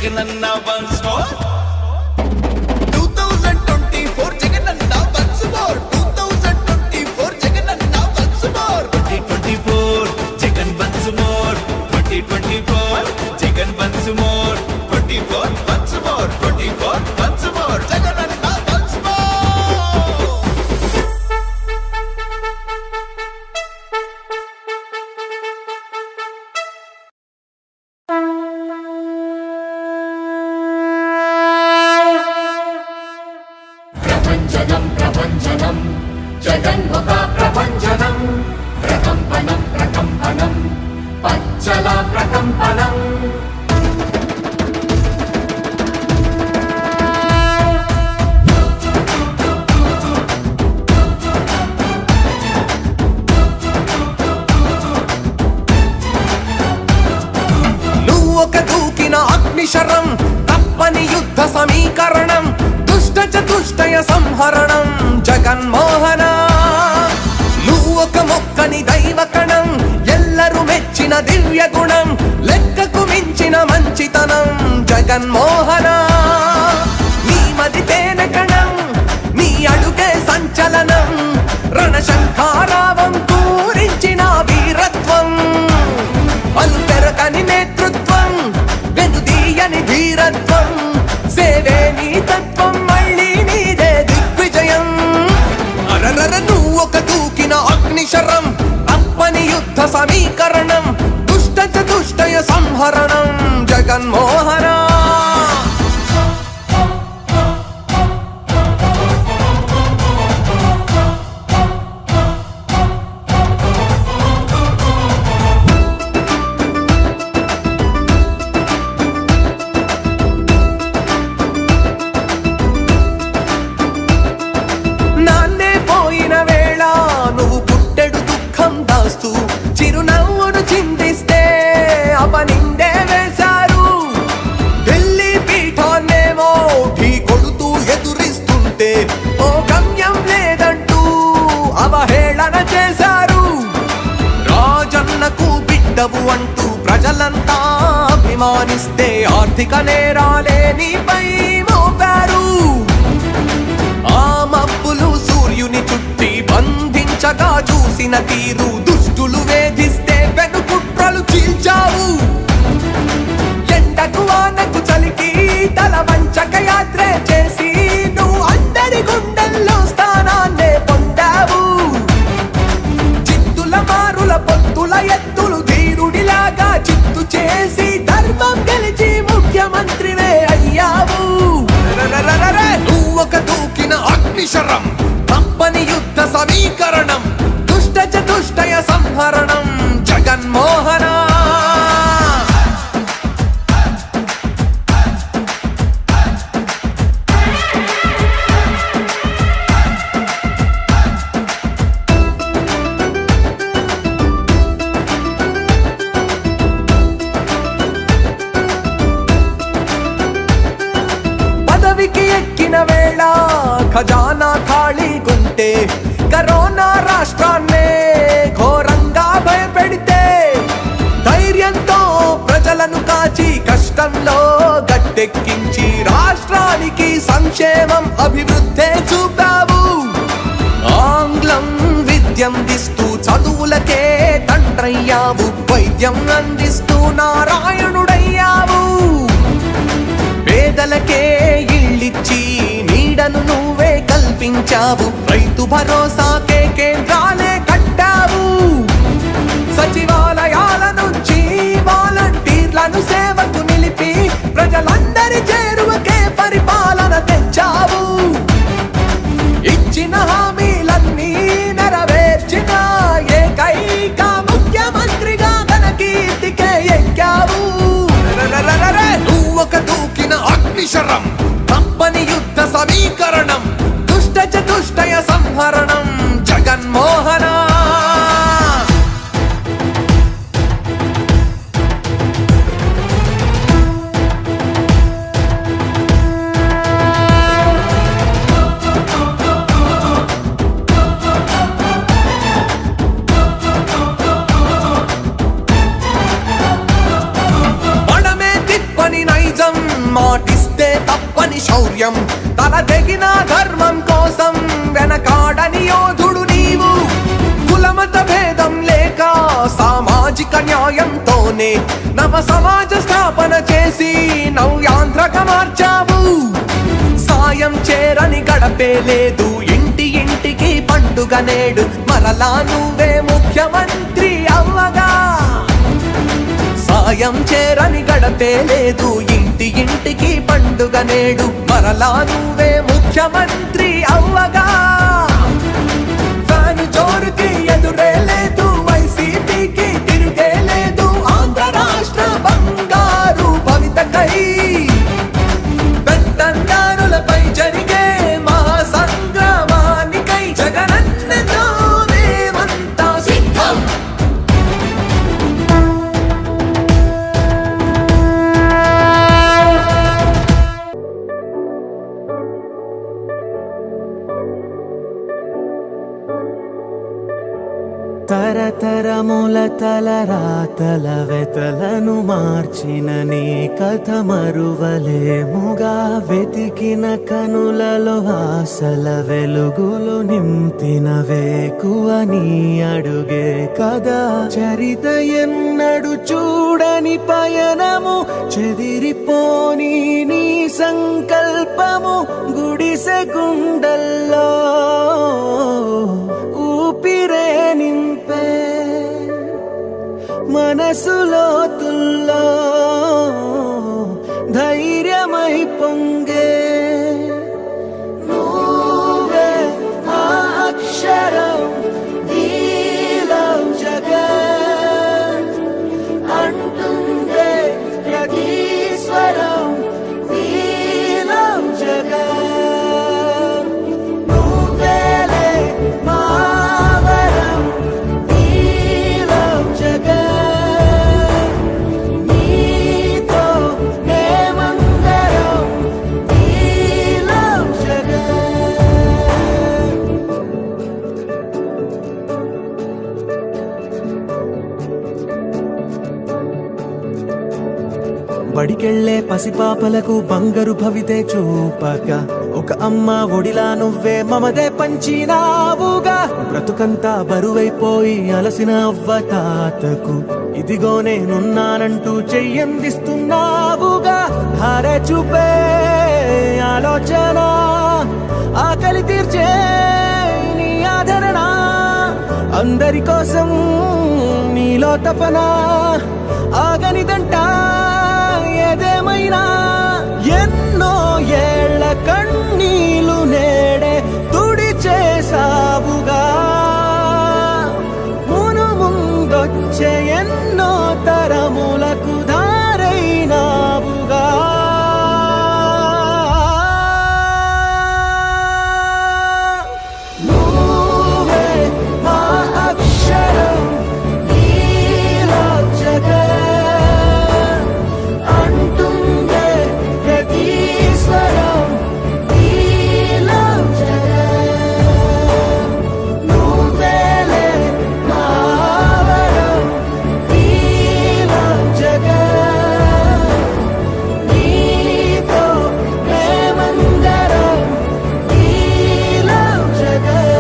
Jagananna once more 2024 Jagananna once more 2024 Jagananna once more 2024 Jagan once more 2024 Jagan once more 24 once more 24 once more Jagananna once more प्रभञ्जनं जगन्मुख प्रभञ्जनं प्रकम्पनं पच्चल प्रकम्पनम् నువ్వొక దూకిన అగ్నిశరం తప్పని యుద్ధ సమీకరణం చతుష్టయ సంహరణం జగన్మోహన నువ్వొక మొక్కని దైవకణం ఎల్లరూ మెచ్చిన దివ్య గుణం లెక్కకు మించిన మంచితనం జగన్మోహన నీ మది తేనె కణం నీ అడుగే సంచలనం రణశంఖారావం పూరించిన వీరత్వం అలుపెరకని నేతృత్వం వెనుదీయని ధీరత్వం సేవే నీ తత్వం మళ్ళీ నీదే దిగ్విజయం అరరర నువ్వొక దూకిన అగ్నిశరం తప్పని యుద్ధ సమీకరణం దుష్ట చతుష్టయ సంహరణం జగన్మోహన చిరునవ్వును చిందిస్తే అపనిందే వేశారు ఢిల్లీ పీఠాన్నేమో ఢీ కొడుతూ ఎదురిస్తుంటే ఓ గమ్యం లేదంటూ అవహేళన చేశారు రాజన్నకు బిడ్డవు అంటూ ప్రజలంతా అభిమానిస్తే ఆర్థిక నేరాలే నీపై మోపారు ఆ మబ్బులు సూర్యుని చుట్టి బంధించగా చూసిన తీరు దుష్టులు వేధిస్తే వెనుకుట్రలు చీల్చావు ఎండకు వానకు చలికి తల వంచక యాత్రే చేసి నువ్వు అందరి గుండెల్లో స్థానాన్నే పొందావు చిత్తుల మారుల పొత్తుల ఎత్తులు ధీరుడిలాగా చిత్తు చేసి ధర్మం గెలిచి ముఖ్యమంత్రివే అయ్యావు నువ్వొక దూకిన అగ్నిశరం తప్పని యుద్ధ సమీకరణం దుష్ట చతుష్టయ సంహరణం జగన్మోహన పదవికి ఎక్కిన వేళ ఖజానా ఖాళీగుంటే కరోనా రాష్ట్రాన్నే ఘోరంగా భయపెడితే ధైర్యంతో ప్రజలను కాచి కష్టంలో గట్టెక్కించి రాష్ట్రానికి సంక్షేమం అభివృద్ధే చూపావు ఆంగ్లం విద్యందిస్తూ చదువులకే తండ్రయ్యావు వైద్యం అందిస్తూ నారాయణుడయ్యావు పేదలకే ఇళ్ళిచ్చి నీడను నువ్వే కల్పించావు రైతు భరోసాకే కేంద్రాలే కట్టావు సచివాలయాల నుంచి వాలంటీర్లను సేవకు నిలిపి ప్రజలందరి చేరువకే పరిపాలన తెచ్చావు ఇచ్చిన హామీలన్నీ నెరవేర్చిన ఏకైక ముఖ్యమంత్రిగా తన కీర్తికే ఎక్కావు నువ్వొక దూకిన అగ్నిశరం తప్పని యుద్ధ సమీకరణం దుష్ట చతుష్టయ సంహరణం జగన్మోహన సామాజిక న్యాయంతోనే నవ సమాజ స్థాపన చేసి నవ్యాంధ్రగా మార్చావు. సాయం చేరని గడపే లేదు, ఇంటి ఇంటికి పండుగ నేడు, మరలా నువ్వే ముఖ్యమంత్రి అవ్వగా. సాయం చేరని గడపే లేదు, ఇంటి ఇంటికి పండుగ నేడు, మరలా నువ్వే ముఖ్యమంత్రి అవ్వగా. ఫ్యాను జోరుకి ఎదురే లేదు, వైసీపీకి తిరుగే లేదు, ఆంధ్ర రాష్ట్ర బంగారు భవితకై పెద్దందారులపై జరిగే మహాసంగ్రామానికై జగనన్నతో మేమంతా సిద్ధం. తరతరముల తలరాతల వెతలను మార్చిన నీ కథ మరువలేముగా. వెతికిన కనులలో ఆశల వెలుగులు నింపిన వేకువ నీ అడుగే కదా. చరిత ఎన్నడు చూడని పయనము, చెదిరిపోని నీ సంకల్పము, గుడిసె గుండెల్లో ఊపిరే నింపే, మనసులో తుల్లో ధైర్యమై పొంగే. నువ్వే ఆ అక్షరం, వీలం జగన్ అంటుందే ప్రతి స్వరం, వీలం జగన్. నువ్వేలే మా వరం, వీలం జగన్. నీతో మేమందరం, వీలం జగన్. బడికెళ్లే పసిపాపలకు బంగారు భవితే చూపక, ఒక అమ్మ ఒడిలా నువ్వే మమదే పంచినావుగా. బ్రతుకంతా బరువైపోయి అలసిన అవ్వ తాతకు ఇదిగో నేనున్నానంటూ చెయ్యందిస్తున్నావుగా. హారే చూపే ఆలోచన, ఆకలి తీర్చే నీ ఆదరణ, అందరి కోసం నీలో తపన, ఆగనిదంట ఏదేమైనా. ఎన్నో ఏళ్ల కన్నీలు నేడే తుడి చేసావుగా. మును ముందొచ్చే ఎన్నో తరములకు దారైనావుగా. నువ్వే మా అక్షరం, నీలం జగన్ అంటుందే ప్రతి స్వరం, నీలం జగన్. నువ్వేలే మా వరం, నీలం జగన్. నీతో మేమందరం, నీలం జగన్.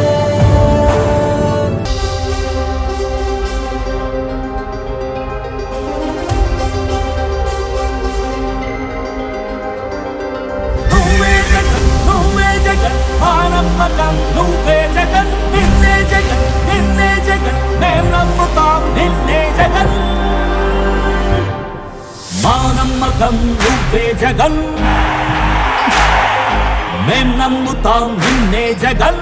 నువ్వే జగన్, నువ్వే జగన్, మా నమ్మకం నువ్వే జగన్. నిన్నే జగన్, నిన్నే జగన్, మేం నమ్ముతాం నిన్నే జగన్. మా నమ్మకం నువ్వే జగన్, మేం నమ్ముతాం నిన్నే జగన్.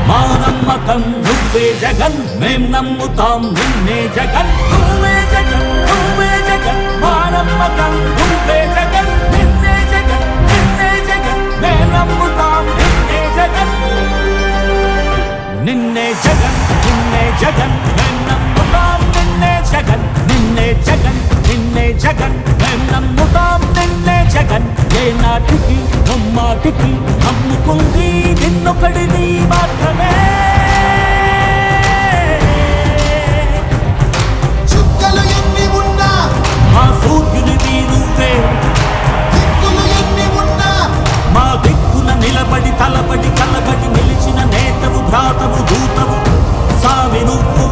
మా నమ్మకం నువ్వే జగన్, మేం నమ్ముతాం నిన్నే జగన్. నువ్వే జగన్, నువ్వే జగన్, మా నమ్మకం నువ్వే జగన్. నిన్నే జగన్, నిన్నే జగన్, మేం నమ్ముతాం నిన్నే జగన్. నిన్నే జగన్, నిన్నే జగన్, మేం నమ్ముతాం నిన్నే జగన్. నిన్నే జగన్, నిన్నే జగన్, మేం నమ్ముతాం నిన్నే జగన్. ఏ నాటికి నమ్మాటికి నమ్ముకుంది నిన్నొకడిని మాత్రమే. చుక్కలు ఎన్ని ఉన్నా, మా సూర్యునివి నువ్వే, దిక్కులు ఎన్ని ఉన్నా, మా దిక్కున నిలబడి తలబడి కలబడి నిలిచిన నేతవు భ్రాతవు దూతవు. సావి నువ్వు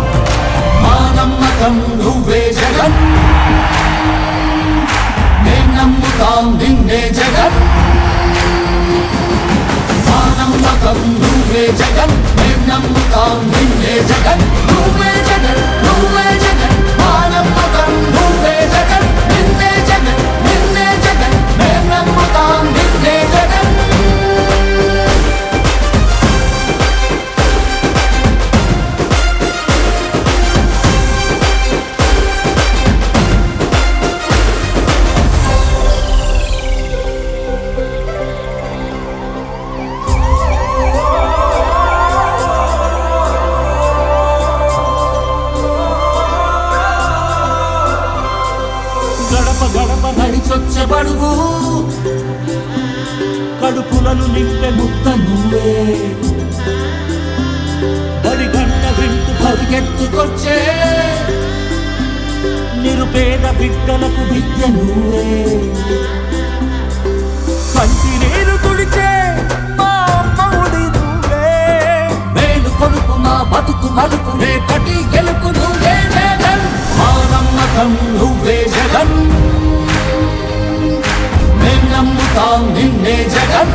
పడుగు కడుపులను నింపే ముద్ద నువ్వే బడిగంట వింటూ పరిగెత్తుకొచ్చే నిరుపేద బిడ్డలకు విద్య నువ్వే కంటి నీరు తుడిచే మా అమ్మఒడి నువ్వే మేలు కొడుకు మా బతుకు మలుపు రేపటి గెలుపు నువ్వే జగన్ మా నమ్మకం నువ్వే జగన్ మేం నమ్ముతాం నిన్నే జగన్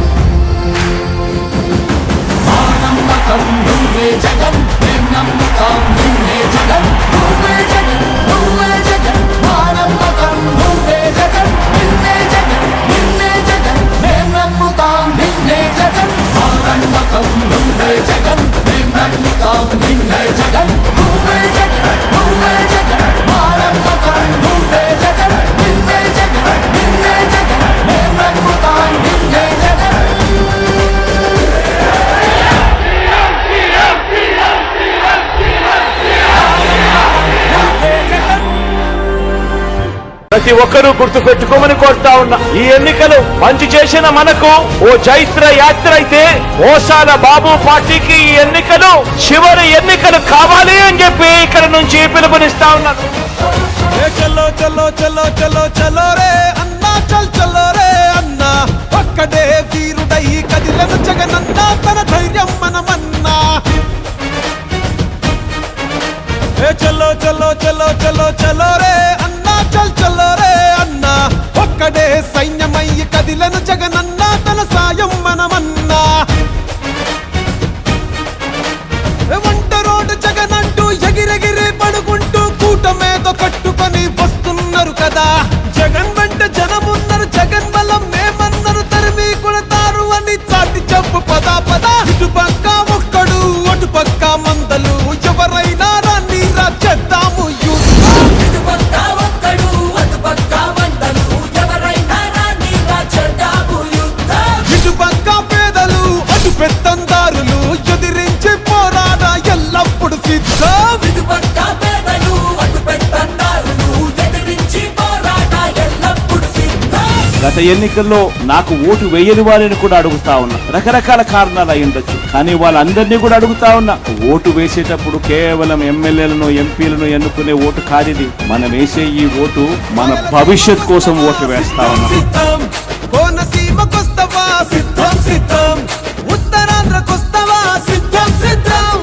మా నమ్మకం నువ్వే జగన్ మేం నమ్ముతాం నిన్నే జగన్ నువ్వే జగన్ నువ్వే జగన్ మా నమ్మకం నువ్వే జగన్ నిన్నే జగన్ నిన్నే జగన్ మేం నమ్ముతాం నిన్నే జగన్ మా నమ్మకం నువ్వే జగన్ మేం నమ్ముతాం నిన్నే జగన్ నువ్వే జగన్ నువ్వే జగన్ మా నమ్మకం నువ్వే జగన్ నిన్నే జగన్ నిన్నే జగన్ మేం నమ్ముతాం నిన్నే జగన్ ప్రతి ఒక్కరూ గుర్తు పెట్టుకోమని కోరుతా ఉన్నా. ఈ ఎన్నికలు మంచి చేసిన మనకు ఓ చైత్ర యాత్ర అయితే మోసాల బాబు పార్టీకి ఈ ఎన్నికలు చివరి ఎన్నికలు కావాలి అని చెప్పి ఇక్కడ నుంచి పిలుపునిస్తా ఉన్నాను. చలో చలో చలో చలో చలో రే అన్నా చల్ చలో రే అన్నా ఒక్కడే వీరుడై కదిలను జగనన్నా తన ధైర్యం మనమన్నా చలో చలో చలో చలో చలో రే అన్నా చల్ చలో రే అన్నా ఒక్కడే సైన్యమై కదిలను జగనన్నా తన సాయం మనమన్నా వంట రోడ్డు జగనంటూ ఎగిరెగిరి పడుకుంటూ కూటమేదో కట్టుకొని వస్తున్నారు కదా జగన్ వెంట జనమున్నారు జగన్ బలం మేమన్నారు తరిమి కొడతారు అని చాటి చెప్పు పదా పదా ఇటుపక్క ఒక్కడు అటుపక్క మందలు ఎవరైనా రాని చేద్దాము ఇటుపక్క ఒక్కడు అటుపక్క మంటలు ఎవరైనా రాని చేద్దాము యుద్ధం ఇటుపక్క పేదలు అటు పెత్తందారులు ఎదిరించి పోరాడ ఎల్లప్పుడు సిద్ధం ఇటుపక్క పేదలు అటు పెత్తందారులు ఎదిరించి పోరాట ఎల్లప్పుడు సిద్ధం గత ఎన్నికల్లో నాకు ఓటు వేయని వారిని కూడా అడుగుతా ఉన్నా. రకరకాల కారణాలు అయి ఉండొచ్చు, కానీ వాళ్ళందరినీ కూడా అడుగుతా ఉన్నా. ఓటు వేసేటప్పుడు కేవలం ఎమ్మెల్యేలను ఎంపీలను ఎన్నుకునే ఓటు కాదిది. మనం వేసే ఈ ఓటు మన భవిష్యత్ కోసం ఓటు వేస్తా ఉన్నాం. సిద్ధం కోనసీమకొస్తవా సిద్ధం సిద్ధం ఉత్తరాంధ్రకొస్తవా సిద్ధం సిద్ధం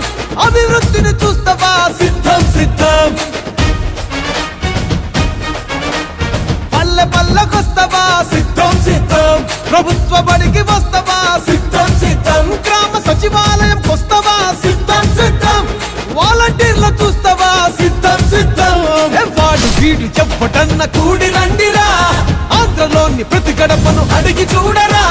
అభివృద్ధిని చూస్తవా సిద్ధం సిద్ధం పల్లె పల్లెకొస్తవా సిద్ధం సిద్ధం ప్రభుత్వ బడికి వస్తవా సిద్ధం సిద్ధం గ్రామ సచివాలయం కొస్తవా సిద్ధం సిద్ధం వాలంటీర్లు చూస్తవా సిద్ధం సిద్ధం వాడు వీడు చెప్పటన్న కూడి రండిరా ఆంధ్రలోని ప్రతి గడపను అడిగి చూడరా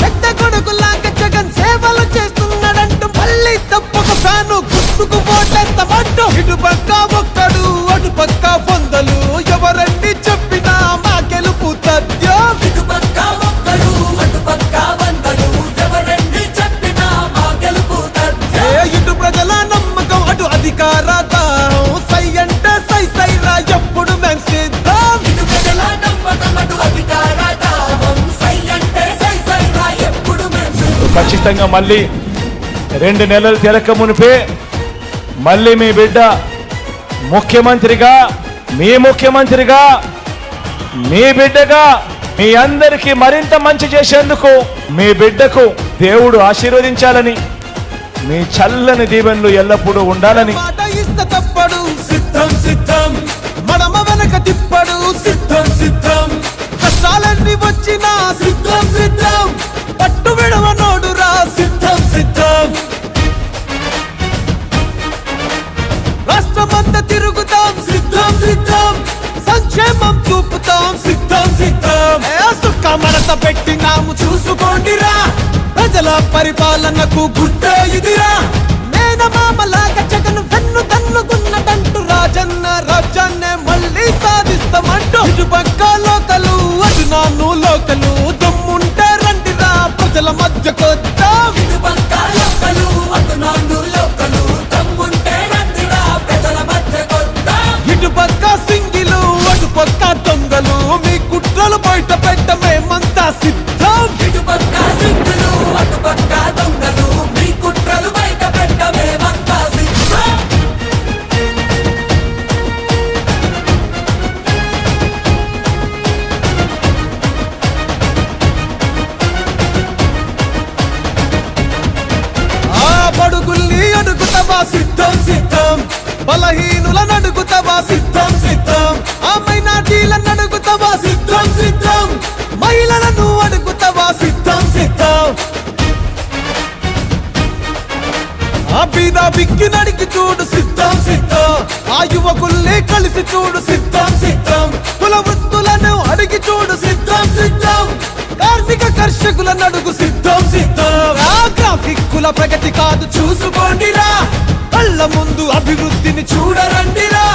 పెద్ద కొడుకులాగా జగన్ సేవలు చేస్తున్నాడంటూ మళ్ళీ తప్పక ఫ్యాను గుర్తుకు ఓటేస్తామంటూ ఇటుపక్క ఒక్కడు అటుపక్క వందలు ఎవరండి చెప్పినా మా గెలుపు తథ్యం ఇటుపక్క ఒక్కడు అటుపక్క వందలు ఎవరండి చెప్పినా మా గెలుపు తథ్యం ఇటు ప్రజల నమ్మకం అటు అధికార దాహం సై అంటే సై సైరా ఎప్పుడు మేం సిద్ధం ఇటు ప్రజల నమ్మకం అటు అధికార దాహం సై అంటే సై సైరా ఎప్పుడు మేము ఖచ్చితంగా మళ్ళీ 2 నెలలు తిరక మునిపే మళ్ళీ మీ బిడ్డ ముఖ్యమంత్రిగా మీ ముఖ్యమంత్రిగా మీ బిడ్డగా మీ అందరికీ మరింత మంచి చేసేందుకు మీ బిడ్డకు దేవుడు ఆశీర్వదించాలని మీ చల్లని దీవెనలు ఎల్లప్పుడూ ఉండాలని మాట ఇష్ట తప్పడు సిద్ధం సిద్ధం మడమ వెనక తిప్పడు సిద్ధం సిద్ధం కష్టాలన్నీ వచ్చినా సిద్ధం సిద్ధం పట్టు విడవనోడురా సిద్ధం సిద్ధం రాష్ట్రమంతా తిరుగుతాం సిద్ధం సిద్ధం సంక్షేమం చూపుతాం సిద్ధం సిద్ధం సుఖ మనత పెట్టినాము చూసుకోండిరా ప్రజల పరిపాలనకు గుడ్డ ఇదిరా మేనమామలాగా జగన్ వెన్ను తన్నుకున్నదంటూ రాజన్న రాజ్యాన్నే మళ్ళీ సాధిస్తామంటూ ఇటుపక్క లోకలు అటు నాన్ను లోకలు దమ్ముంటే రండిరా ప్రజల మధ్యకొద్దాం ఇటుపక్క లోకలు అటు నాండు లోకలు తమ్ముంటే రండిరా ప్రజల మధ్యకొద్దాం ఇటుపక్క సింగిలు అటుపక్క దొంగలు మీ కుట్రలు బయట పెట్టి అడుగుతావా సిద్ధం సిద్ధం బలహీనులను అడుగుతావా సిద్ధం సిద్ధం ఆ మైనార్టీలను అడుగుతావా సిద్ధం సిద్ధం మహిళలను అడుగుతావా సిద్ధం సిద్ధం ఆ బీద బిక్కి నడికి చూడు సిద్ధం సిద్ధం ఆ యువకుల్ని కలిసి చూడు సిద్ధం సిద్ధం కుల వృత్తులను అడిగి చూడు సిద్ధం సిద్ధం కార్మిక కర్షకులను అడుగు సిద్ధం సిద్ధం ఆ గ్రాఫిక్ కుల ప్రగతి కాదు చూసుకోండిరా కళ్ళ ముందు అభివృద్ధిని చూడరండిరా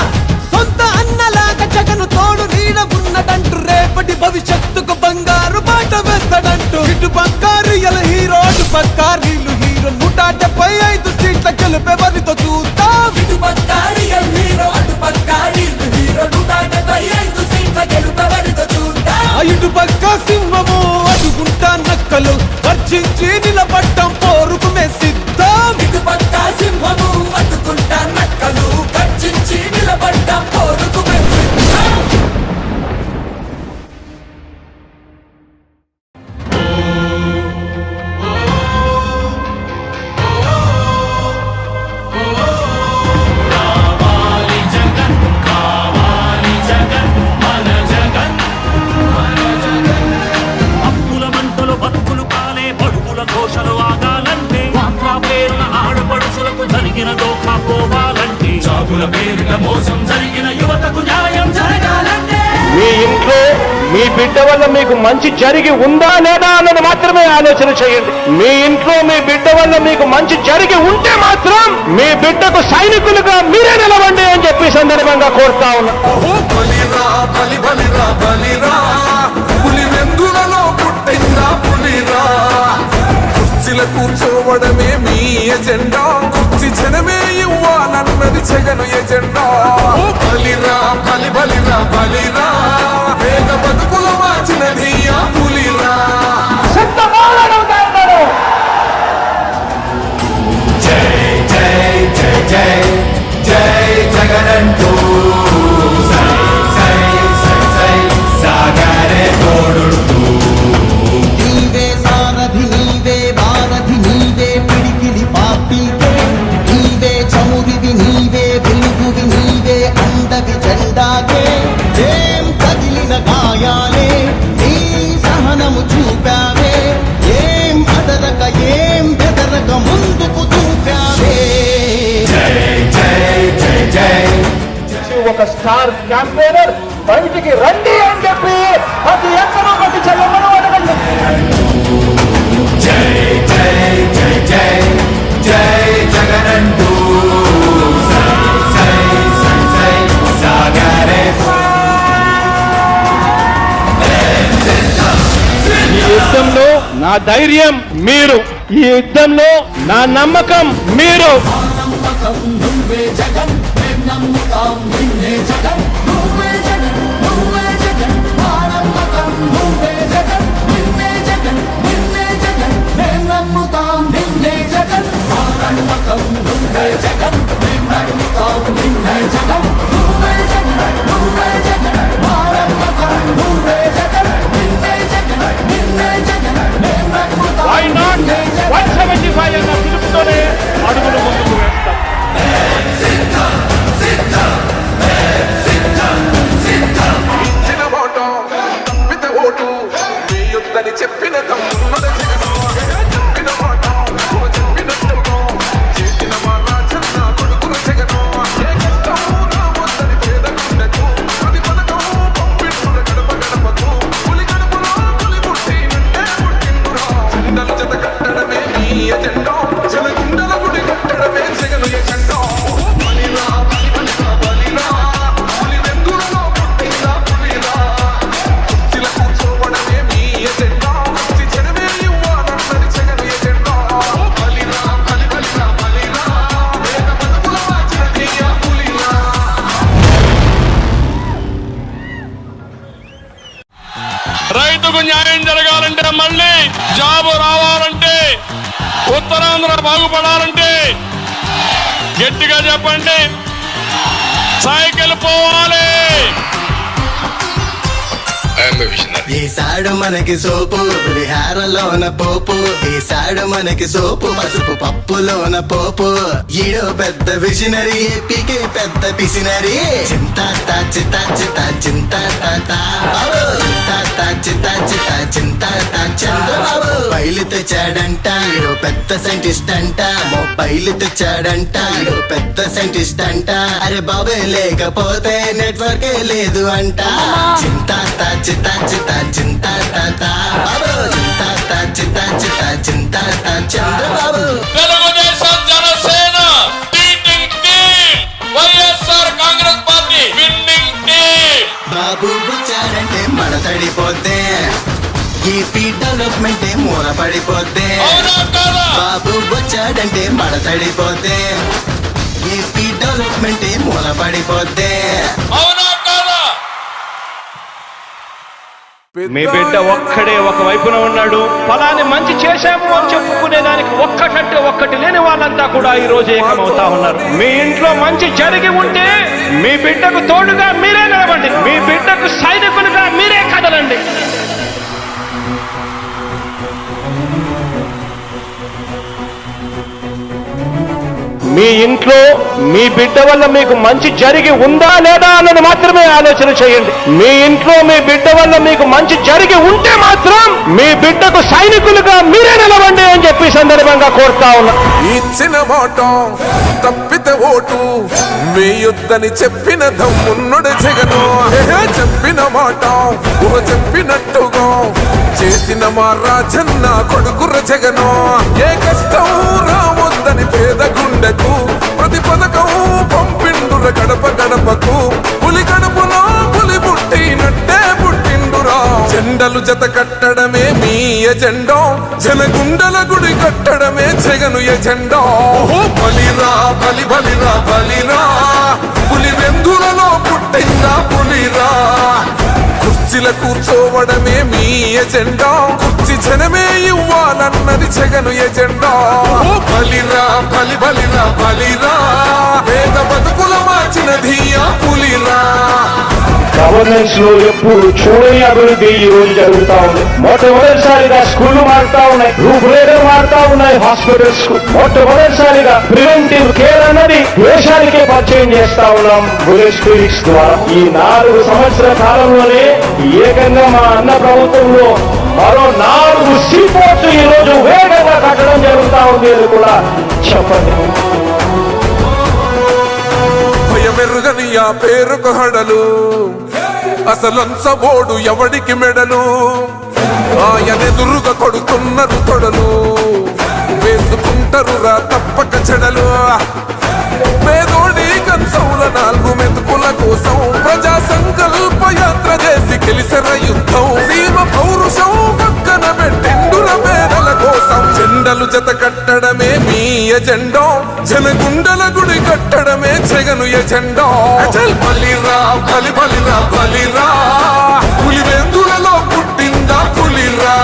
సొంత అన్నలాగా జగను తోడు నీడ ఉన్నదంటూ రేపటి భవిష్యత్తుకు బంగారు బాట వేస్తాడంటూ ఇటు పక్క రియల్ హీరో అటు పక్క రీలు హీరో 175 సీట్ల గెలుపెవరితో చూద్దాం ఇటు పక్క రియల్ హీరో అటు పక్క రీల్ హీరో 175 సీట్ల గెలుపెవరితో చూద్దాం ఆ ఇటు పక్క సింహము అడుగుంటా నక్కలు వర్చించి నిలబడ్డం పోరుకు మే సిద్ధం ఇటు పక్క సింహము అడ్డుకుంటా నక్కలు గర్జించి నిలబడ్డాం పోరుకు మేము సిద్ధం. అప్పుల మంటలు బతుకులు కాలే బడుగుల ఘోషలు ఆగాలంటే వాట్లా పేరున ఆడపడుచులకు జరిగిన దోఖా పోవాలంటే చాగుల పేరున మోసం జరిగిన యువతకు న్యాయం జరగాలంటే మీ ఇంట్లో మీ బిడ్డ వల్ల మీకు మంచి జరిగి ఉందా లేదా అన్నది మాత్రమే ఆలోచన చేయండి. మీ ఇంట్లో మీ బిడ్డ వల్ల మీకు మంచి జరిగి ఉంటే మాత్రం మీ బిడ్డకు సైనికులుగా మీరే నిలవండి అని చెప్పి సందర్భంగా కోరుతా ఉన్నా. బలిరా బలి బలిరా బలిరా పులి వెందులలో పుట్టిందా పులిరా కుర్చీల కూర్చోవడమే మీ ఎజెండా కుర్చీ జనమే ఇవ్వాలన్నది జగను ఎజెండా బలిరా బలి బలిరా బలిరా పేద బతుకుల మార్చినది ఆ పులిరా జై జై జై జై జై జగనంటూ సాగరే తోడుతూ నీవే సారథి నీవే వారధి నీవే పిడికిలి పాపికే నీవే చమురివి నీవే వెలుగువి నీవే అండవి జెండాకే ఏం కదిలిన గాయాలే నీ సహనము చూపావే ఏం అదరక ఏం బెదరక ముందుకు చూపావే జై జై జై జై ఒక స్టార్ క్యాంపెయినర్ బయటికి రండి అని చెప్పి ప్రతి ఎక్కడో ప్రతి చెల్లెమ్మను అడగండి. జై జై జై జై జై జగనంటూ సై సై సై సై సాగరే ఈ యుద్ధంలో నా ధైర్యం మీరు, ఈ యుద్ధంలో నా నమ్మకం మీరు. నమ్మకం నువ్వే జగన్ మేము నమ్ముతాం నిన్నే జగన్ నువ్వే జగన్ నువ్వే జగన్ మా నమ్మకం నువ్వే జగన్ నిన్నే జగన్ నిన్నే జగన్ మేము నమ్ముతాం నిన్నే జగన్ మా నమ్మకం నువ్వే జగన్ మేము నమ్ముతాం నిన్నే జగన్ నువ్వే జగన్ నువ్వే జగన్ మా నమ్మకం నువ్వే జగన్ నిన్నే జగన్ నిన్నే జగన్ మేము నమ్ముతాం Why not? నిన్నే జగన్ 175 అన్న పిలుపుతోనే అడుగులు ముందుకు వేస్తాం. ఇచ్చిన ఓటు తప్పిత ఓటు మీ యుద్ధని చెప్పిన తమ్మున్నద జగను చెప్పిన మాట చెప్పినట్టును చేసిన వాళ్ళ చెన్న కొడుకుల జగను ఏ కష్టము రావద్దని పేద గుండెకు అది పథకం పంపిస్తున్న గడప గడపకు పులి గడపలో పులి పుట్టి నిండే పుట్టిందురా చెండలు జత కట్టడమే మీ ఎజెండా జలగుండల గుడి కట్టడమే జగను ఎజెండా బలిరా బలి బలిరా బలిరా పులి వెందులలో పుట్టిందా పులిరా కుర్చీల కూర్చోవడమే మీ ఎజెండా కుర్చీ జనమే ఇవ్వాలన్నది జగను ఎజెండా బలిరా బలి బలిరా బలిరా పేద బతుకుల మార్చినది ఆ పులిరా రైతుకు న్యాయం జరగాలంటే మళ్ళీ జాబు రావాలంటే ఉత్తరాంధ్ర బాగుపడాలంటే గట్టిగా చెప్పండి సైకిల్ పోవాలి ఐఎమ్ విషనరీ. ఈసాడు మనకి సోపు పులిహారలోన పోపు, ఈసాడు మనకి సోపు పసుపు పప్పులోన పోపు. ఈడో పెద్ద విజనరీ, ఏపీకి పెద్ద పిసినరీ. చింతా చింతా చింతా చింతా చింతా చంద్రబాబు బయలు తెచ్చాడంట, ఈడో పెద్ద సైంటిస్ట్ అంట. మొబైల్ తెచ్చాడంట, ఈడో పెద్ద సైంటిస్ట్ అంట. అరే బాబే లేకపోతే నెట్వర్కే లేదు అంట. చింతా చింతా చింతా చింతా బాబు చింతా చింతా Chandrababu. Telugu Desam Janasena beating team, YSR Congress party winning team. బాబు వచ్చాడంటే మడతడిపోతే, ఏపీ డెవలప్మెంట్ మూల పడిపోతే. అవునా కాదా? బాబు వచ్చాడంటే మడతడిపోతే, ఏపీ డెవలప్మెంట్ మూల పడిపోతే. అవునా కాదా? మీ బిడ్డ ఒక్కడే ఒక వైపున ఉన్నాడు. ఫలాన్ని మంచి చేశాము అని చెప్పుకునే దానికి ఒక్కటంటే ఒక్కటి లేని వాళ్ళంతా కూడా ఈ రోజు ఏకమవుతా ఉన్నారు. మీ ఇంట్లో మంచి జరిగి ఉంటే మీ బిడ్డకు తోడుగా మీరే నిలబండి, మీ బిడ్డకు సైనికులుగా మీరే కదలండి. మీ ఇంట్లో మీ బిడ్డ వల్ల మీకు మంచి జరిగి ఉందా లేదా అన్నది మాత్రమే ఆలోచన చేయండి. మీ ఇంట్లో మీ బిడ్డ వల్ల మీకు మంచి జరిగి ఉంటే మాత్రం మీ బిడ్డకు సైనికులుగా మీరే నిలవండి అని చెప్పి సందర్భంగా కోరుతా ఉన్నా. ఇచ్చిన మాట తప్పితే ఓటు వేయొద్దని చెప్పిన దమ్మున్నడు జగను. చెప్పిన మాట చెప్పినట్టుగా చేసిన మా రాజన్న కొడుకుర జగను. ఏ కష్టం రావద్దని పేద గుండెకు ప్రతి పథకం పంపిండుర గడప గడపకు. పులి గడపలో పులి పుట్టినట్టే పుట్టిండురా. జెండలు జత కట్టడమే మీ ఎజెండా, జనగుండల గుడి కట్టడమే జగను ఎజెండా. బలిరా బలి బలిరా బలిరా, పులి వెందులలో పుట్టిందా పులిరా. కుర్చీల కూర్చోవడమే మీ ఎజెండా, కుర్చీ జనమే ఇవ్వాలన్నది జగను ఎజెండా. బలిరా బలి బలిరా బలిరా, పేద బతుకుల మార్చినది ఆ పులిరా. గవర్నెన్స్ లో ఎప్పుడు చూడని అభివృద్ధి ఈ రోజు జరుగుతా ఉంది. మొట్టమొదటిసారిగా స్కూళ్లు మారుతా ఉన్నాయి, రూపురేఖలు మారుతా ఉన్నాయి. హాస్పిటల్స్ మొట్టమొదటిసారిగా ప్రివెంటివ్ కేర్ అన్నది దేశానికే పరిచయం చేస్తా ఉన్నాం బుల్లెట్ క్లినిక్స్ ద్వారా. ఈ 4 సంవత్సరాల కాలంలోనే ఏకంగా మా అన్న ప్రభుత్వంలో మరో 4 సీపోర్ట్స్ ఈ రోజు వేగంగా కట్టడం జరుగుతా ఉంది అని కూడా చెప్పండి. భయమెరుగని ఆ పేరుకు హడలు, అసలంచబోడు ఎవడికి మెడలు. ఆయనెదురుగా కొడుతున్నారు తొడలు, వేసుకుంటారు రా తప్పక చెడలు. పేదోడి కంచంల 4 మెతుకుల కోసం ప్రజా సంకల్ప యాత్ర చేసి గెలిసిన యుద్ధం. సీమ పౌరుషం పక్కన పెట్టిండుర పేదల కోసం. జెండలు జత కట్టడమే మీ ఎజెండా, జనగుండల గుడి కట్టడమే జగను ఎజెండా. బలిరా బలి బలిరా బలిరా, పులి వెందులలో పుట్టిందా పులిరా.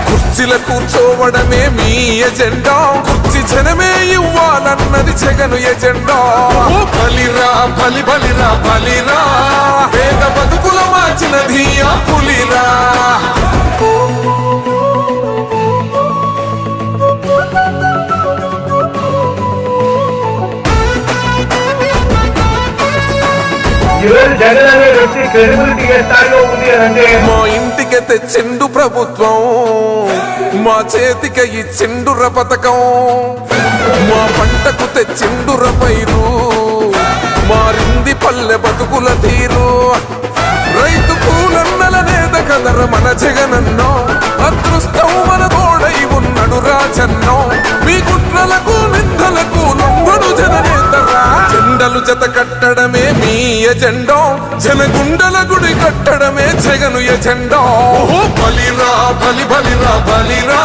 కుర్చీల కూర్చోవడమే మీ ఎజెండా, కుర్చీ జనమే ఇవ్వాలన్నది జగను ఎజెండా. బలిరా బలి బలిరా బలిరా, పేద బతుకుల మార్చినది ఆ పులిరా. జగన్ అనే వ్యక్తి క్రెడిబిలిటీ ఏ స్థాయిలో ఉంది అంటే మా ఇంటికి తెచ్చిండు ప్రభుత్వం, మా చేతికి ఇచ్చిండుర పథకం. మా పంటకు తెచ్చిండుర పైరు, మారింది పల్లె బతుకుల తీరు. రైతు కూలన్నల నేత కదర మన జగనన్నో, అదృష్టం మన తోడై ఉన్నడు రాజన్నో. మీ కుట్రలకు నిందలకు లొంగడు జననేతరా. జెండలు జత కట్టడమే మీ ఎజెండా, జనగుండల గుడి కట్టడమే జగను ఎజెండా. బలిరా బలి బలిరా బలిరా,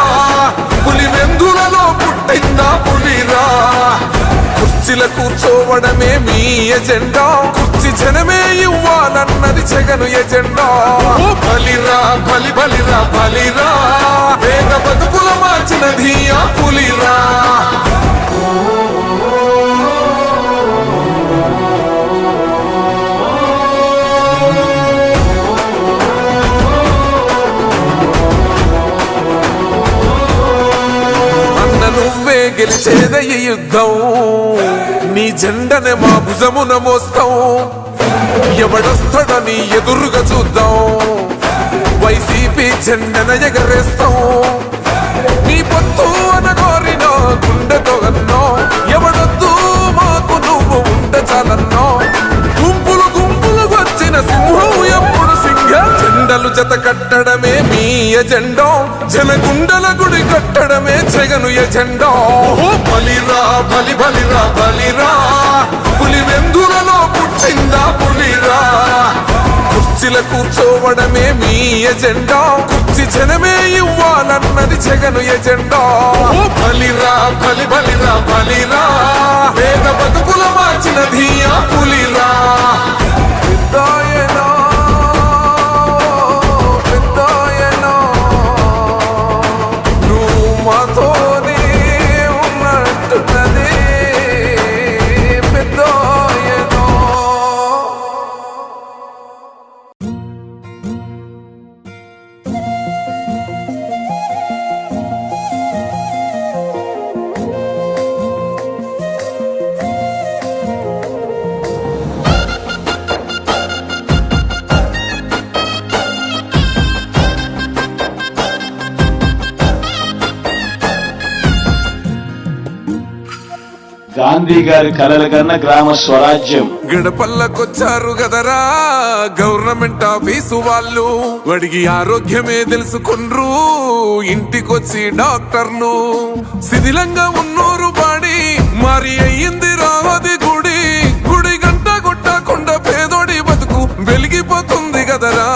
పులి వెందులలో పుట్టిందా పులిరా. కుర్చీల కూర్చోవడమే మీ ఎజెండా, కుర్చీ జనమే ఇవ్వాలన్నది జగను ఎజెండా. బలిరా బలి బలిరా బలిరా, పేద బతుకుల మార్చినది ఆ పులిరా. గెలిచేదే ఈ యుద్ధం నీ జెండనే మా భుజమున మోస్తాం ఎవడొస్తాడని ఎదురుగా చూద్దాం వైసీపీ జెండన ఎగరేస్తాం నీ పొత్తు అనగోరినో గుండెతో అన్నో ఎవడొద్దు మాకు నువ్వు ఉండ చాలన్నో గుంపులు గుంపులు వచ్చిన సింహం ఎప్పుడు సింహ జెండలు జత కట్టడమే మీ ఎజెండో జనగుండల గుడి కట్టడమే జగను ఎజెండో బలిరా బలి బలిరా బలిరా పులి వెందులలో పుట్టిందా పులిరా కుర్చీల కూర్చోవడమే మీ ఎజెండా కుర్చీ జనమే ఇవ్వాలన్నది జగను ఎజెండా బలిరా బలి బలిరా బలిరా పేద బతుకుల మార్చినది ఆ పులిరా పెద్దాయనా పెద్దాయనా నువ్వు మాతోనే ఉన్నట్టున్నదే పెద్దాయనా. గాంధీ గారి కలల కన్నా గ్రామ స్వరాజ్యం. గడపల్లకొచ్చారు గదరా గవర్నమెంట్ ఆఫీసు వాళ్ళు అడిగి ఆరోగ్యమే తెలుసుకుండ్రు ఇంటికొచ్చి డాక్టర్లు శిథిలంగా ఉన్నోరు బాడి మరి అయ్యింది రావది గుడి గుడి గంట కొట్టకుండా పేదోడి బతుకు వెలిగిపోతుంది గదరా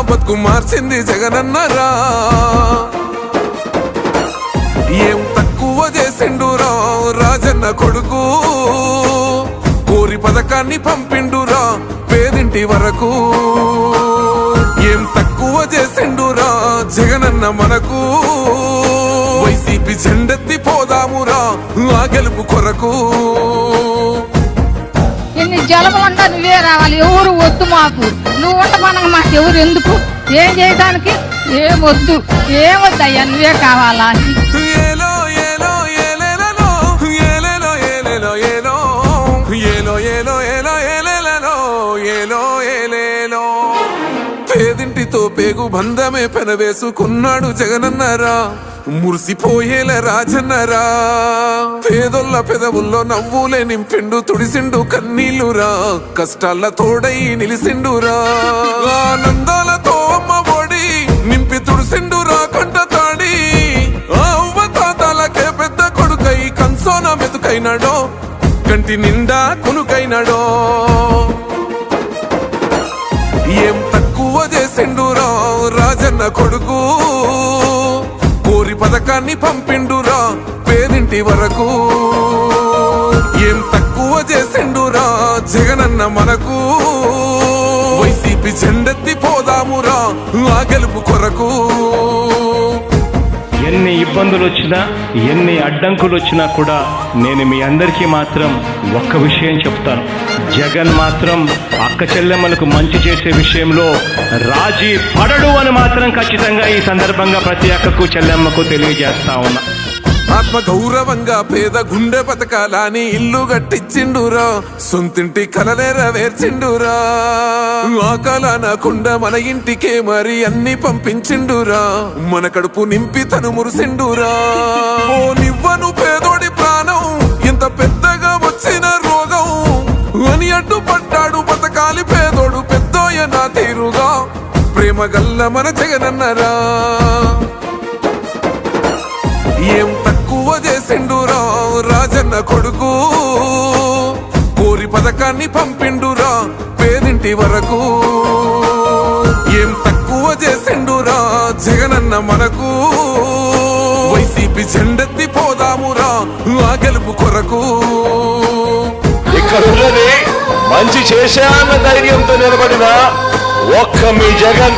బతుకు మార్చింది జగనన్నరా ఏం తక్కువ చేసిండురా రాజన్న కొడుకు కోరి పథకాన్ని పంపిండురా పేదింటి వరకు ఏం తక్కువ చేసిండురా జగనన్న మనకు వైసీపీ జెండెత్తి పోదామురా ఆ గెలుపు కొరకు ఎన్ని జలమంతా నువ్వే రావాలి ఎవరు వద్దు మాకు నువ్వు ఉండమనగా మాకు ఎవరు ఎందుకు ఏం చేయడానికి ఏమొద్దు ఏమొద్దయ్యా నువ్వే కావాలా ఏలో ఏలో ఏలేలలో ఏలేలో ఏలేలో ఏలో ఏలో ఏలో ఏలో ఏలేలలో ఏలో ఏలేలో పేదింటితో పేగు బంధమే పెనవేసుకున్నాడు జగనన్నరా మురిసిపోయేల రాజన్నరా పేదొల్ల పెదవుల్లో నవ్వులే నింపిండు తుడిసిండు కన్నీళ్లురా కష్టాల తోడై నిలిసిండురా ఆనందాలతో అమ్మ ఒడి నింపి తుడిసిండురా కంట తాడి అవ్వ తాతలకే పెద్ద కొడుకై కంసోన మెతుకైనాడో కంటి నిండా కునుకైనాడో ఏం తక్కువ చేసిండురా రాజన్న కొడుకు కోరి పథకాన్ని పంపిండురా పేదింటి వరకు ఏం తక్కువ చేసిండురా జగనన్న మనకు వైసీపీ జెండెత్తి పోదామురా ఆ గెలుపు కొరకు ఎన్ని ఇబ్బందులు వచ్చినా ఎన్ని అడ్డంకులు వచ్చినా కూడా నేను మీ అందరికీ మాత్రం ఒక్క విషయం చెప్తాను జగన్ మాత్రం అక్క చెల్లెమ్మలకు మంచి చేసే విషయంలో రాజీ పడడు అని మాత్రం ఖచ్చితంగా ఈ సందర్భంగా ప్రతి అక్కకు చెల్లెమ్మకు తెలియజేస్తా ఉన్నా ఆత్మ గౌరవంగా పేద గుండె బతకాలని ఇల్లు గట్టించిండురా సొంతింటి కలనేరవేర్చిండురా ఆ కలనకుండా మన ఇంటికే మరి అన్ని పంపించిండురా మన కడుపు నింపి తను మురిసిండురా ఓ నివ్వను పేదోడి ప్రాణం ఎంత పెద్దగా వచ్చిన రోగం అని అడ్డుపడ్డాడు బతకాలి పేదోడు పెద్దోయ నా తీరుగా ప్రేమ గల్ల మన జగనన్నరా ఏం తక్కువ చేసిండురా రాజన్న కొడుకు కోరి పథకాన్ని పంపిండురా పేదింటి వరకు ఏం తక్కువ చేసిండురా జగనన్న మనకు వైసీపీ జెండెత్తి పోదామురా ఆ గెలుపు కొరకు ఇక్కడ ఉన్నది మంచి చేశాన్న ధైర్యంతో నిలబడిన ఒక్క మీ జగన్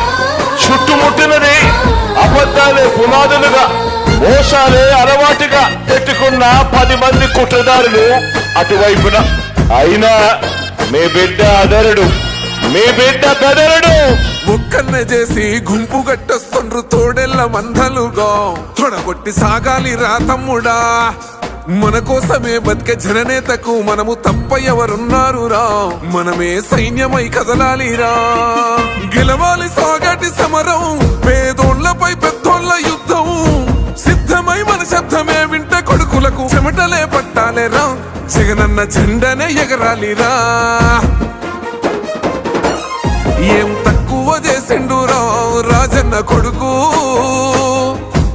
చుట్టుముట్టినది అబద్ధాలే పునాదులుగా మోసాలే అలవాటుగా పెట్టుకున్న 10 మంది కుట్రదారులు అటువైపున అయినా మీ బిడ్డ అదరుడు మీ బిడ్డ బెదరుడు ఒక్కన్నే చేసి గుంపు గట్టొస్తుండ్రు తోడెల్ల మందలుగా తొడగొట్టి సాగాలి రా తమ్ముడా మన కోసమే బతికే జననేతకు మనము తప్ప ఎవరున్నారు రా, మనమే సైన్యమై కదలాలిరా. గెలవాలి సాగటి సమరం, పేదోళ్లపై పెద్దోళ్ల యుద్ధం, సిద్ధమై మన శబ్దమే వింటే కొడుకులకు చెమటలే పట్టాలేరా, జగనన్న జెండనే ఎగరాలిరా. ఏం తక్కువ చేసిండురా రాజన్న కొడుకు,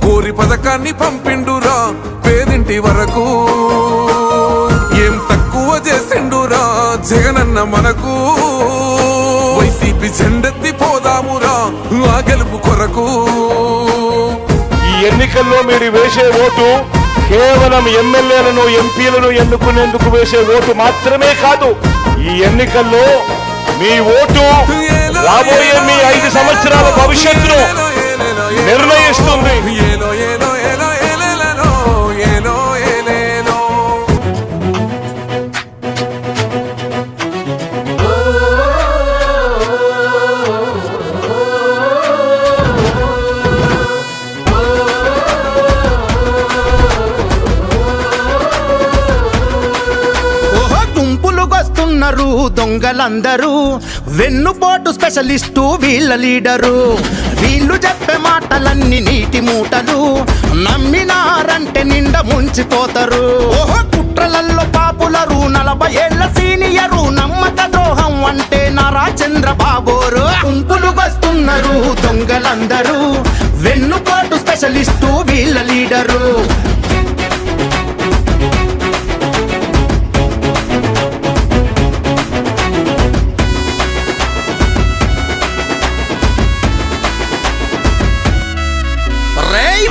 కోరి పథకాన్ని పంపిండురా పేదింటి వరకు. ఏం తక్కువ చేసిండురా జగనన్న మనకు, వైసీపీ జెండెత్తి పోదామురా ఆ గెలుపు కొరకు. ఈ ఎన్నికల్లో మీరు వేసే ఓటు కేవలం ఎమ్మెల్యేలను ఎంపీలను ఎన్నుకునేందుకు వేసే ఓటు మాత్రమే కాదు. ఈ ఎన్నికల్లో మీ ఓటు రాబోయే మీ 5 సంవత్సరాల భవిష్యత్తును నిర్ణయిస్తుంది. దొంగలందరూ వెన్నుపోటు స్పెషలిస్టు వీళ్ళ లీడరు. వీళ్ళు చెప్పే మాటలన్నీ నీటి మూటలు, నమ్మినారంటే నిండా ముంచిపోతారు. ఓహో కుట్రలల్లో పాపులరు, 40 ఏళ్ల సీనియరు, నమ్మక ద్రోహం అంటే నారా చంద్రబాబోరు. గుంపులు వస్తున్నారు దొంగలందరూ, వెన్నుపోటు స్పెషలిస్టు వీళ్ళ లీడరు.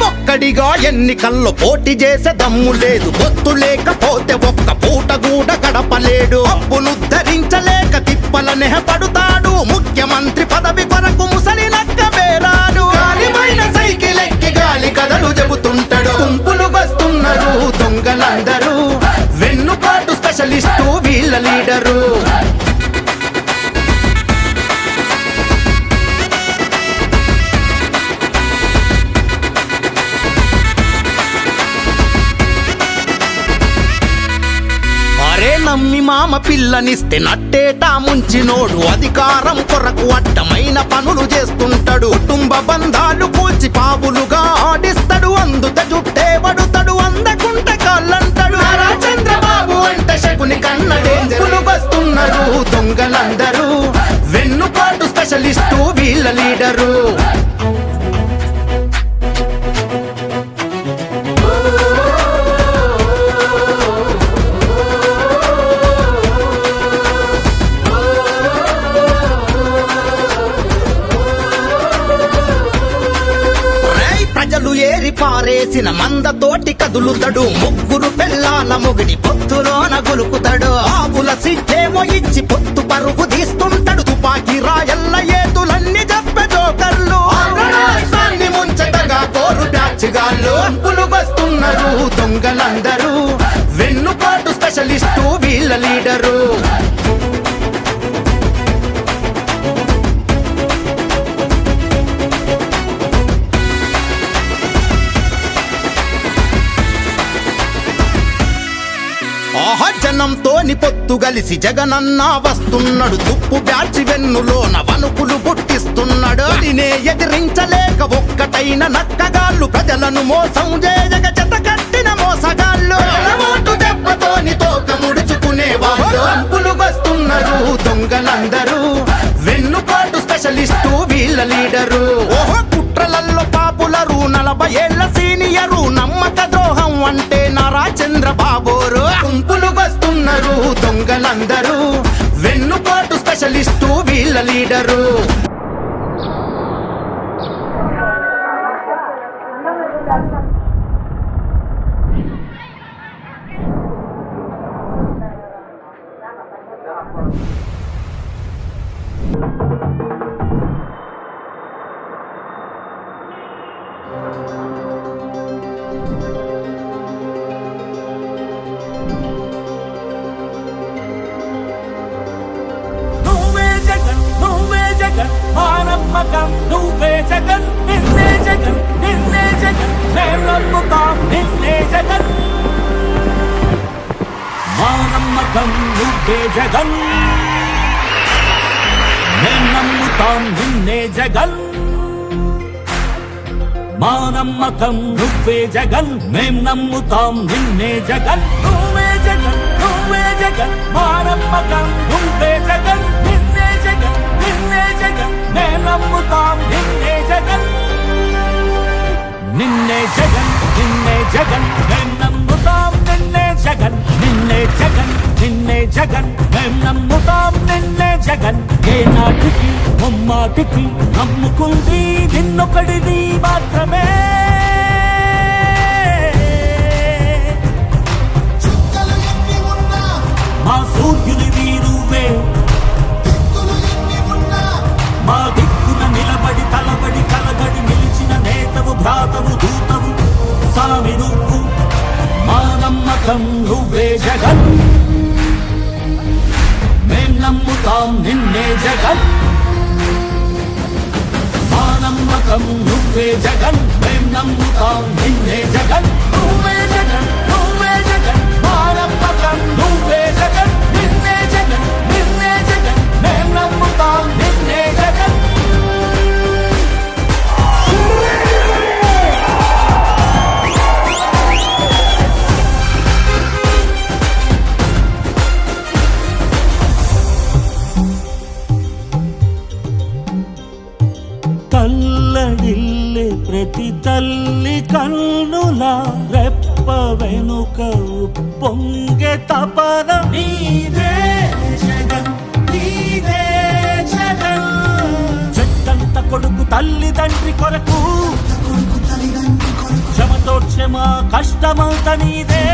ఒక్కడిగా ఎన్నికల్లో పోటీ చేసే దమ్ము లేదు, పొత్తు లేకపోతే ఒక్క పూట కూడా గడపలేడు. అప్పును ధరించలేక తిప్పలనే పడుతాడు, ముఖ్యమంత్రి పదవి కొరకు ముసలి నక్క వేరాడు. గాలిమైన సైకిల్ ఎక్కి గాలి కథలు చెబుతుంటాడు. గుంపులు వస్తున్నారు దొంగలందరూ, వెన్నుపాటు స్పెషలిస్టు వీళ్ళ లీడరు. నమ్మి మామ పిల్లనిస్తే నట్టేటా ముంచినోడు, అధికారం కొరకు అడ్డమైన పనులు చేస్తుంటాడు. కుటుంబ బంధాలు కూల్చి పావులుగా ఆడిస్తాడు, అందుత జుట్టే పడుతాడు, అందకుంట కాళ్ళంటాడు. నారా చంద్రబాబు అంటే శకుని కన్నడే. వస్తున్నారు దొంగలందరూ, వెన్నుపాటు స్పెషలిస్టు వీళ్ళ లీడరు. ఏరి పారేసిన మందతోటి కదులుతాడు, ముగ్గురు పెళ్ళాల మొగిడి పొత్తులోన గొలుకుతాడు. ఆవుల సిద్ధేమో ఇచ్చి పొత్తు పరుగు తీస్తుంటాడు, తుపాకీ రాయల్ల ఏతులన్నీ చెప్పే జోకర్లు. రాష్ట్రాన్ని ముంచటగా కోరు ప్యాచిగాళ్ళు. గుంపులు వస్తున్నారు దొంగలందరూ, వెన్నుపాటు స్పెషలిస్టు వీళ్ళ లీడరు. జనంతోని పొత్తు గలిసి జగనన్న వస్తున్నాడు, తుప్పు బ్యాచి వెన్నులోన వణుకులు పుట్టిస్తున్నాడు. దీనే ఎదిరించలేక ఒక్కటైన నక్కగాళ్ళు, ప్రజలను మోసం చేయగ జత కట్టిన మోసగాళ్ళు. దెబ్బతోని తోక ముడుచుకునే వాళ్ళు. గుంపులు వస్తున్నారు దొంగలందరూ, వెన్నుపాటు స్పెషలిస్టు వీళ్ళ లీడరు. ఓహో కుట్రలల్లో పాపులరు, 40 ఏళ్ల సీనియరు, నమ్మక ద్రోహం అంటే నారా చంద్రబాబోరు. గుంపులు వస్తున్నారు దొంగలందరూ, వెన్నుపాటు స్పెషలిస్టు వీళ్ళ లీడరు. నమ్మకం నువ్వే జగన్, నిన్నే జగన్, నిన్నే జగన్, మేం నమ్ముతాం నిన్నే జగన్. నువ్వే జగన్ మేం నమ్ముతాం నిన్నే జగన్ మా నమ్మకం నువ్వే జగన్ మేం నమ్ముతాం నిన్నే జగన్ నువ్వే జగన్ నువ్వే జగన్ మా నమ్మకం నువ్వే జగన్ నిన్నే జగన్ నిన్నే జగన్ మేం నమ్ముతాం నిన్నే జగన్ నిన్నే జగన్ నిన్నే జగన్ మేం నమ్ముతాం నిన్నే జగన్ నిన్నే జగన్ నిన్నే జగన్ మేం నమ్ముతాం నిన్నే జగన్ ఏ నాటికి ముమ్మాటికి నమ్ముకుంది నిన్నొకడిది మాత్రమే మా సూర్యునివి నువ్వే మా దిక్కున నిలబడి తలబడి కలబడి నిలిచిన నేతవు భ్రాతవు దూతవు సామి నువ్వు మా నమ్మకం నువ్వే జగన్ మేం నమ్ముతాం నిన్నే జగన్ మా నమ్మకం నువ్వే జగన్ మేం నమ్ముతాం నిన్నే జగన్ నువ్వే జగన్ నువ్వే జగన్ మా నమ్మకం నువ్వే జగన్ నిన్నే జగన్ నిన్నే జగన్ మేం నమ్ముతాం నిన్నే జగన్ తల్లడిల్లే ప్రతి తల్లి కన్నుల రెప్ప వెనుక పొంగే తపన నీదే జగన్ నీదే జగన్ చెట్టంత కొడుకు తల్లిదండ్రి కొరకు క్షమతోక్షమ కష్టమంత నీదే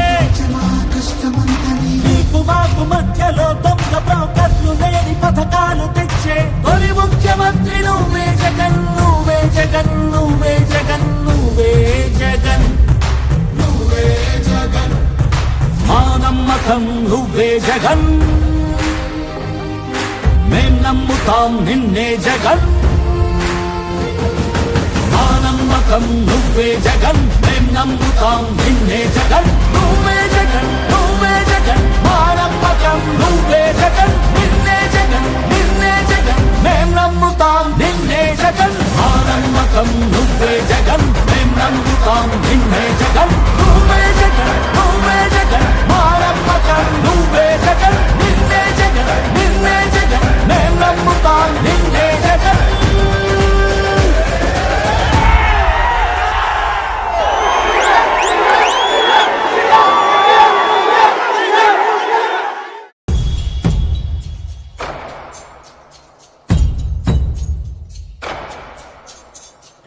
నీకు మాకు మధ్యలో దొంగ బ్రోకర్లు లేని పథకాలు తెచ్చే తొలి ముఖ్యమంత్రి నువ్వే జగన్ నువ్వే జగన్ నువ్వే జగన్ నువ్వే జగన్ నువ్వే జగన్ మా నమ్మకం నువ్వే జగన్ మేం నమ్ముతాం నిన్నే జగన్ మా నమ్మకం నువ్వే జగన్ మేం నమ్ముతాం నిన్నే జగన్ నువ్వే జగన్ నువ్వే జగన్ మా నమ్మకం నువ్వే జగన్ నిన్నే జగన్ నిన్నే జగన్ మేం నమ్ముతాం నిన్నే జగన్ మా నమ్మకం నువ్వే జగన్ మేం నమ్ముతాం నిన్నే జగన్ నువ్వే జగన్ నువ్వే జగన్ మా నమ్మకం నువ్వే జగన్ నిన్నే జగన్ నిన్నే జగన్ మేం నమ్ముతాం నిన్నే జగన్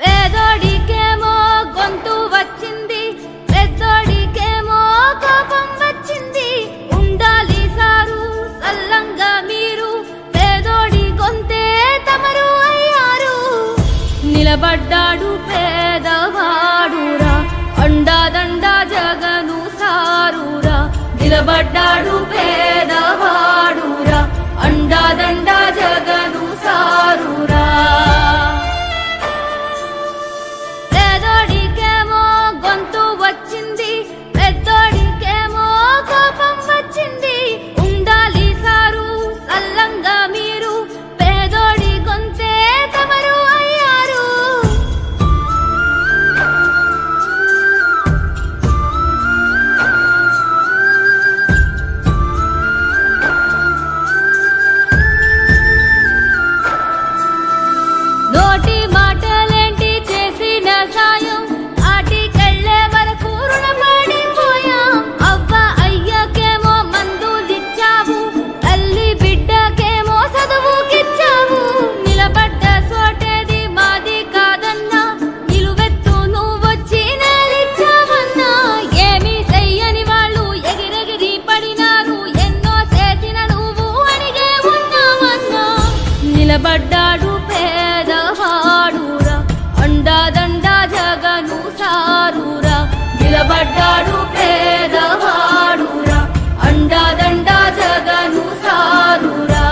పేదోడికేమో గొంతు వచ్చింది పెద్దోడికేమో కోపం వచ్చింది ఉండాలి సారు సల్లంగా మీరు పేదోడి గొంతే తమరు అయ్యారు నిలబడ్డాడు పేదవాడురా అండాదండా జగను సారురా నిలబడ్డాడు పేదవాడురా అండాదండా జగను సారురా పేదోడికేమో గొంతు వచ్చింది పెద్దోడికేమో కోపం వచ్చింది ఉండాలి సారు సల్లంగా మీరు పేదోడి గొంతే తమరు అయ్యారు నోటి మాటలేంటి చేసిన సాయం ఆటికెళ్ళే వరకు రుణపడిపోయాం అవ్వ అయ్యకేమో మందులిచ్చావు తల్లి బిడ్డకేమో చదువుకిచ్చావు నిలబడ్డ చోటేది మాది కాదన్నా నిలువెత్తు నువ్వొచ్చి నేలిచ్చావన్నా ఏమీ చెయ్యని వాళ్ళు ఎగిరెగిరి పడినారు ఎన్నో చేసిన నువ్వు అడిగే ఉన్నావన్నా నిలబడ్డాడు పేదవాడురా అండాదండా జగను సారురా నిలబడ్డాడు పేదవాడురా అండాదండా జగను సారురా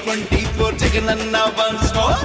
2024 జగనన్న వన్స్ మోర్